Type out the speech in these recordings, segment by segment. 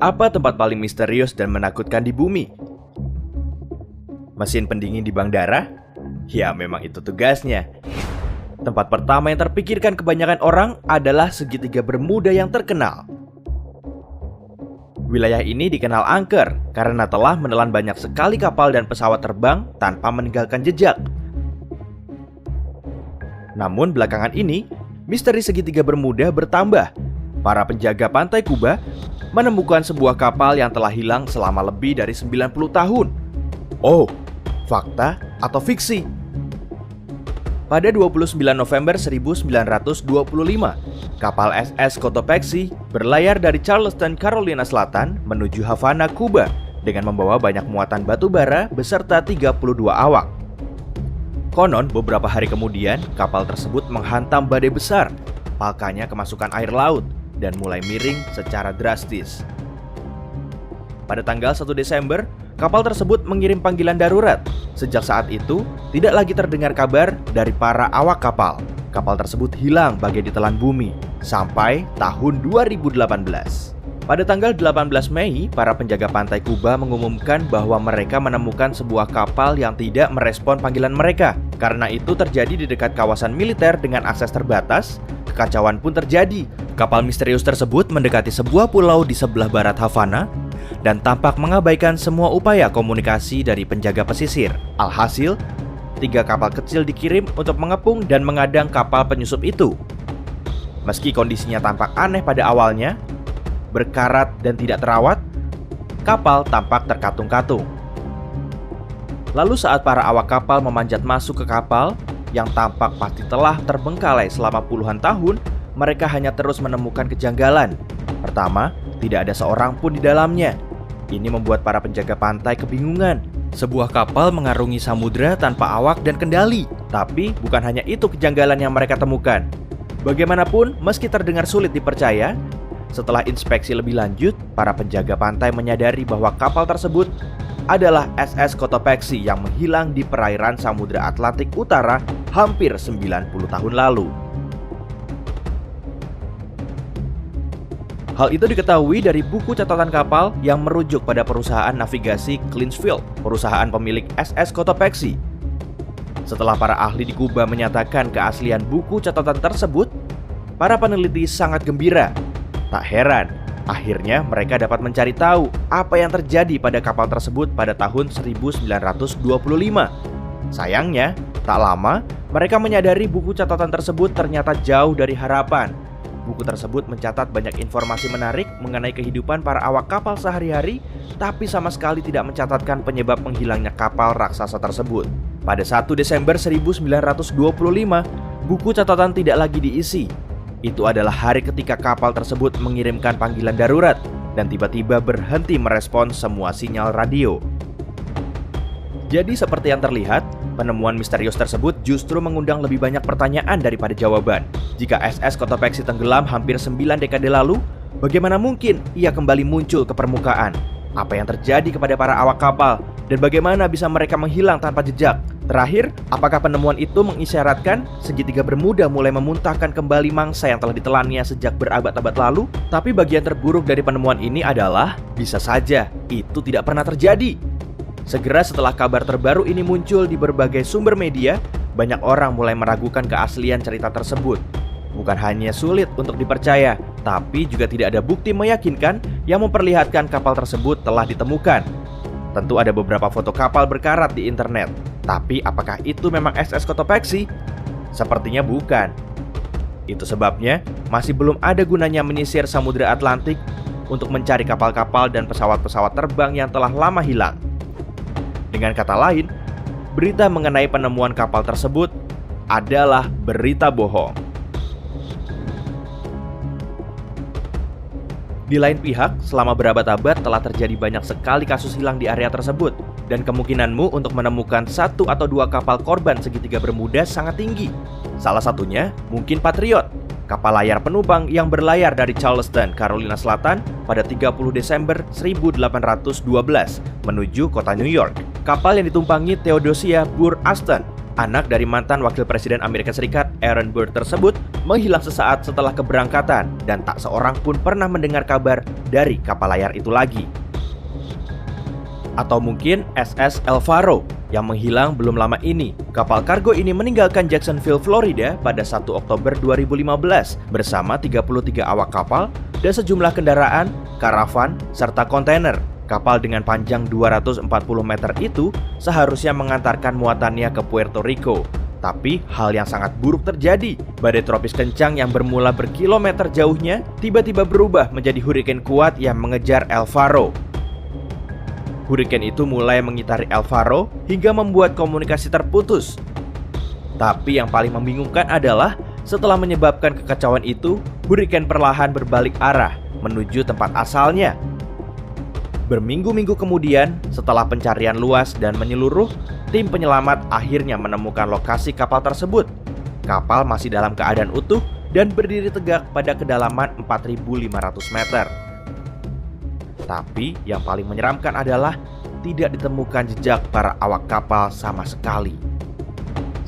Apa tempat paling misterius dan menakutkan di bumi? Mesin pendingin di bank darah? Ya, memang itu tugasnya. Tempat pertama yang terpikirkan kebanyakan orang adalah segitiga Bermuda yang terkenal. Wilayah ini dikenal angker karena telah menelan banyak sekali kapal dan pesawat terbang tanpa meninggalkan jejak. Namun belakangan ini, misteri segitiga Bermuda bertambah. Para penjaga pantai Kuba menemukan sebuah kapal yang telah hilang selama lebih dari 90 tahun. Oh, fakta atau fiksi? Pada 29 November 1925, kapal SS Cotopaxi berlayar dari Charleston, Carolina Selatan menuju Havana, Kuba dengan membawa banyak muatan batu bara beserta 32 awak. Konon, beberapa hari kemudian, kapal tersebut menghantam badai besar, palkanya kemasukan air laut, dan mulai miring secara drastis. Pada tanggal 1 Desember, kapal tersebut mengirim panggilan darurat. Sejak saat itu, tidak lagi terdengar kabar dari para awak kapal. Kapal tersebut hilang bagai ditelan bumi, sampai tahun 2018. Pada tanggal 18 Mei, para penjaga pantai Kuba mengumumkan bahwa mereka menemukan sebuah kapal yang tidak merespon panggilan mereka. Karena itu terjadi di dekat kawasan militer dengan akses terbatas, kekacauan pun terjadi. Kapal misterius tersebut mendekati sebuah pulau di sebelah barat Havana dan tampak mengabaikan semua upaya komunikasi dari penjaga pesisir. Alhasil, 3 kapal kecil dikirim untuk mengepung dan mengadang kapal penyusup itu. Meski kondisinya tampak aneh pada awalnya, berkarat dan tidak terawat, kapal tampak terkatung-katung. Lalu saat para awak kapal memanjat masuk ke kapal yang tampak pasti telah terbengkalai selama puluhan tahun, mereka hanya terus menemukan kejanggalan. Pertama, tidak ada seorang pun di dalamnya. Ini membuat para penjaga pantai kebingungan. Sebuah kapal mengarungi samudra tanpa awak dan kendali. Tapi bukan hanya itu kejanggalan yang mereka temukan. Bagaimanapun, meski terdengar sulit dipercaya, setelah inspeksi lebih lanjut, para penjaga pantai menyadari bahwa kapal tersebut adalah SS Cotopaxi yang menghilang di perairan Samudra Atlantik Utara hampir 90 tahun lalu. Hal itu diketahui dari buku catatan kapal yang merujuk pada perusahaan navigasi Cleansfield, perusahaan pemilik SS Cotopaxi. Setelah para ahli di Kuba menyatakan keaslian buku catatan tersebut, para peneliti sangat gembira. Tak heran, akhirnya mereka dapat mencari tahu apa yang terjadi pada kapal tersebut pada tahun 1925. Sayangnya, tak lama mereka menyadari buku catatan tersebut ternyata jauh dari harapan. Buku tersebut mencatat banyak informasi menarik mengenai kehidupan para awak kapal sehari-hari, tapi sama sekali tidak mencatatkan penyebab menghilangnya kapal raksasa tersebut. Pada 1 Desember 1925, buku catatan tidak lagi diisi. Itu adalah hari ketika kapal tersebut mengirimkan panggilan darurat dan tiba-tiba berhenti merespons semua sinyal radio. Jadi seperti yang terlihat, penemuan misterius tersebut justru mengundang lebih banyak pertanyaan daripada jawaban. Jika SS Cotopaxi tenggelam hampir 9 dekade lalu, bagaimana mungkin ia kembali muncul ke permukaan? Apa yang terjadi kepada para awak kapal? Dan bagaimana bisa mereka menghilang tanpa jejak? Terakhir, apakah penemuan itu mengisyaratkan segitiga Bermuda mulai memuntahkan kembali mangsa yang telah ditelannya sejak berabad-abad lalu? Tapi bagian terburuk dari penemuan ini adalah, bisa saja itu tidak pernah terjadi. Segera setelah kabar terbaru ini muncul di berbagai sumber media, banyak orang mulai meragukan keaslian cerita tersebut. Bukan hanya sulit untuk dipercaya, tapi juga tidak ada bukti meyakinkan yang memperlihatkan kapal tersebut telah ditemukan. Tentu ada beberapa foto kapal berkarat di internet, tapi apakah itu memang SS Cotopaxi? Sepertinya bukan. Itu sebabnya masih belum ada gunanya menyisir Samudra Atlantik untuk mencari kapal-kapal dan pesawat-pesawat terbang yang telah lama hilang. Dengan kata lain, berita mengenai penemuan kapal tersebut adalah berita bohong. Di lain pihak, selama berabad-abad telah terjadi banyak sekali kasus hilang di area tersebut, dan kemungkinanmu untuk menemukan 1 atau 2 kapal korban segitiga Bermuda sangat tinggi. Salah satunya mungkin Patriot, kapal layar penumpang yang berlayar dari Charleston, Carolina Selatan pada 30 Desember 1812 menuju kota New York. Kapal yang ditumpangi Theodosia Burr Aston Anak dari mantan Wakil Presiden Amerika Serikat Aaron Burr tersebut menghilang sesaat setelah keberangkatan dan tak seorang pun pernah mendengar kabar dari kapal layar itu lagi. Atau mungkin SS Elvaro yang menghilang belum lama ini. Kapal kargo ini meninggalkan Jacksonville, Florida pada 1 Oktober 2015 bersama 33 awak kapal dan sejumlah kendaraan, karavan, serta kontainer. Kapal dengan panjang 240 meter itu seharusnya mengantarkan muatannya ke Puerto Rico. Tapi hal yang sangat buruk terjadi. Badai tropis kencang yang bermula berkilometer jauhnya tiba-tiba berubah menjadi hurricane kuat yang mengejar Elvaro. Hurricane itu mulai mengitari Elvaro hingga membuat komunikasi terputus. Tapi yang paling membingungkan adalah setelah menyebabkan kekacauan itu, hurricane perlahan berbalik arah menuju tempat asalnya. Berminggu-minggu kemudian, setelah pencarian luas dan menyeluruh, tim penyelamat akhirnya menemukan lokasi kapal tersebut. Kapal masih dalam keadaan utuh dan berdiri tegak pada kedalaman 4.500 meter. Tapi yang paling menyeramkan adalah tidak ditemukan jejak para awak kapal sama sekali.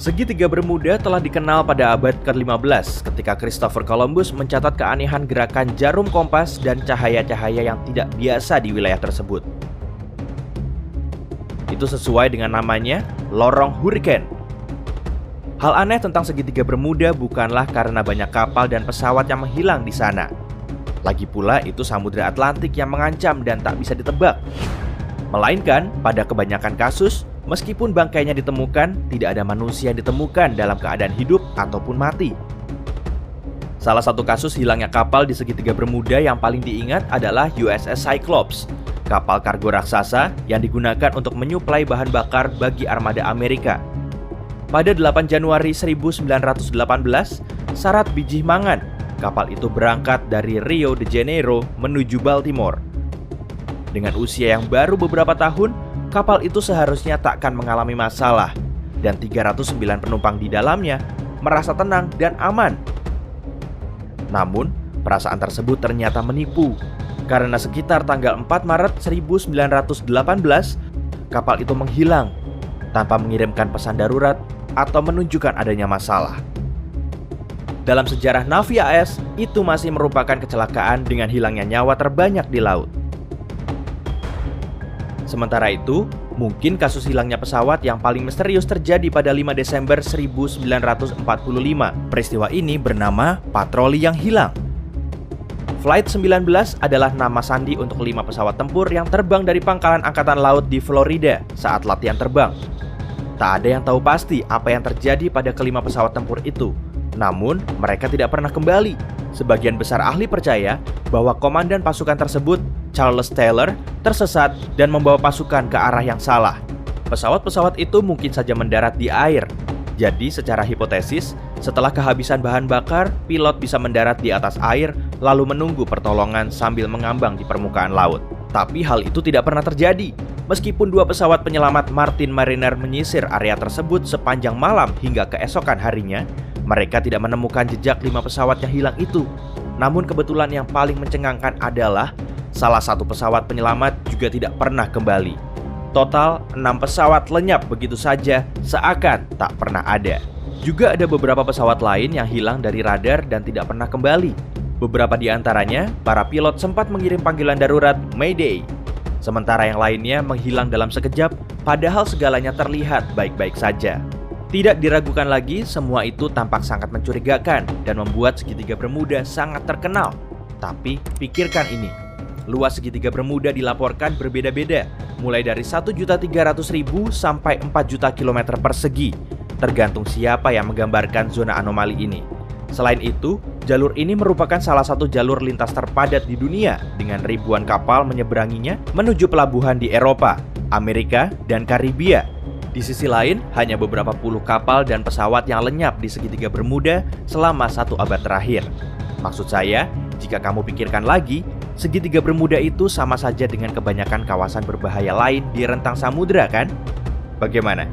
Segitiga Bermuda telah dikenal pada abad ke-15 ketika Christopher Columbus mencatat keanehan gerakan jarum kompas dan cahaya-cahaya yang tidak biasa di wilayah tersebut. Itu sesuai dengan namanya, lorong hurricane. Hal aneh tentang segitiga Bermuda bukanlah karena banyak kapal dan pesawat yang menghilang di sana. Lagi pula itu Samudra Atlantik yang mengancam dan tak bisa ditebak. Melainkan pada kebanyakan kasus, meskipun bangkainya ditemukan, tidak ada manusia yang ditemukan dalam keadaan hidup ataupun mati. Salah satu kasus hilangnya kapal di segitiga Bermuda yang paling diingat adalah USS Cyclops, kapal kargo raksasa yang digunakan untuk menyuplai bahan bakar bagi armada Amerika. Pada 8 Januari 1918, syarat bijih mangan, kapal itu berangkat dari Rio de Janeiro menuju Baltimore. Dengan usia yang baru beberapa tahun, kapal itu seharusnya tak akan mengalami masalah dan 309 penumpang di dalamnya merasa tenang dan aman. Namun, perasaan tersebut ternyata menipu karena sekitar tanggal 4 Maret 1918, kapal itu menghilang tanpa mengirimkan pesan darurat atau menunjukkan adanya masalah. Dalam sejarah Navy AS, itu masih merupakan kecelakaan dengan hilangnya nyawa terbanyak di laut. Sementara itu, mungkin kasus hilangnya pesawat yang paling misterius terjadi pada 5 Desember 1945. Peristiwa ini bernama Patroli yang Hilang. Flight 19 adalah nama sandi untuk 5 pesawat tempur yang terbang dari Pangkalan Angkatan Laut di Florida saat latihan terbang. Tak ada yang tahu pasti apa yang terjadi pada kelima pesawat tempur itu. Namun, mereka tidak pernah kembali. Sebagian besar ahli percaya bahwa komandan pasukan tersebut, Charles Taylor, tersesat dan membawa pasukan ke arah yang salah. Pesawat-pesawat itu mungkin saja mendarat di air. Jadi, secara hipotesis, setelah kehabisan bahan bakar, pilot bisa mendarat di atas air lalu menunggu pertolongan sambil mengambang di permukaan laut. Tapi hal itu tidak pernah terjadi. Meskipun 2 pesawat penyelamat Martin Mariner menyisir area tersebut sepanjang malam hingga keesokan harinya, mereka tidak menemukan jejak 5 pesawat yang hilang itu. Namun kebetulan yang paling mencengangkan adalah salah satu pesawat penyelamat juga tidak pernah kembali. Total 6 pesawat lenyap begitu saja seakan tak pernah ada. Juga ada beberapa pesawat lain yang hilang dari radar dan tidak pernah kembali. Beberapa di antaranya, para pilot sempat mengirim panggilan darurat Mayday. Sementara yang lainnya menghilang dalam sekejap, padahal segalanya terlihat baik-baik saja. Tidak diragukan lagi, semua itu tampak sangat mencurigakan dan membuat segitiga Bermuda sangat terkenal. Tapi pikirkan ini, luas segitiga Bermuda dilaporkan berbeda-beda, mulai dari 1.300.000 sampai 4 juta kilometer persegi, tergantung siapa yang menggambarkan zona anomali ini. Selain itu, jalur ini merupakan salah satu jalur lintas terpadat di dunia dengan ribuan kapal menyeberanginya menuju pelabuhan di Eropa, Amerika, dan Karibia. Di sisi lain, hanya beberapa puluh kapal dan pesawat yang lenyap di segitiga Bermuda selama 1 abad terakhir. Maksud saya, jika kamu pikirkan lagi, segitiga Bermuda itu sama saja dengan kebanyakan kawasan berbahaya lain di rentang samudera, kan? Bagaimana?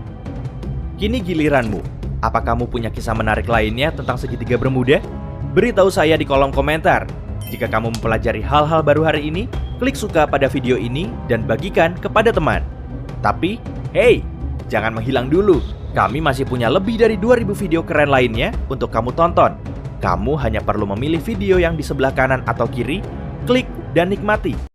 Kini giliranmu. Apa kamu punya kisah menarik lainnya tentang segitiga Bermuda? Beritahu saya di kolom komentar. Jika kamu mempelajari hal-hal baru hari ini, klik suka pada video ini dan bagikan kepada teman. Tapi, hey, jangan menghilang dulu. Kami masih punya lebih dari 2000 video keren lainnya untuk kamu tonton. Kamu hanya perlu memilih video yang di sebelah kanan atau kiri, klik dan nikmati.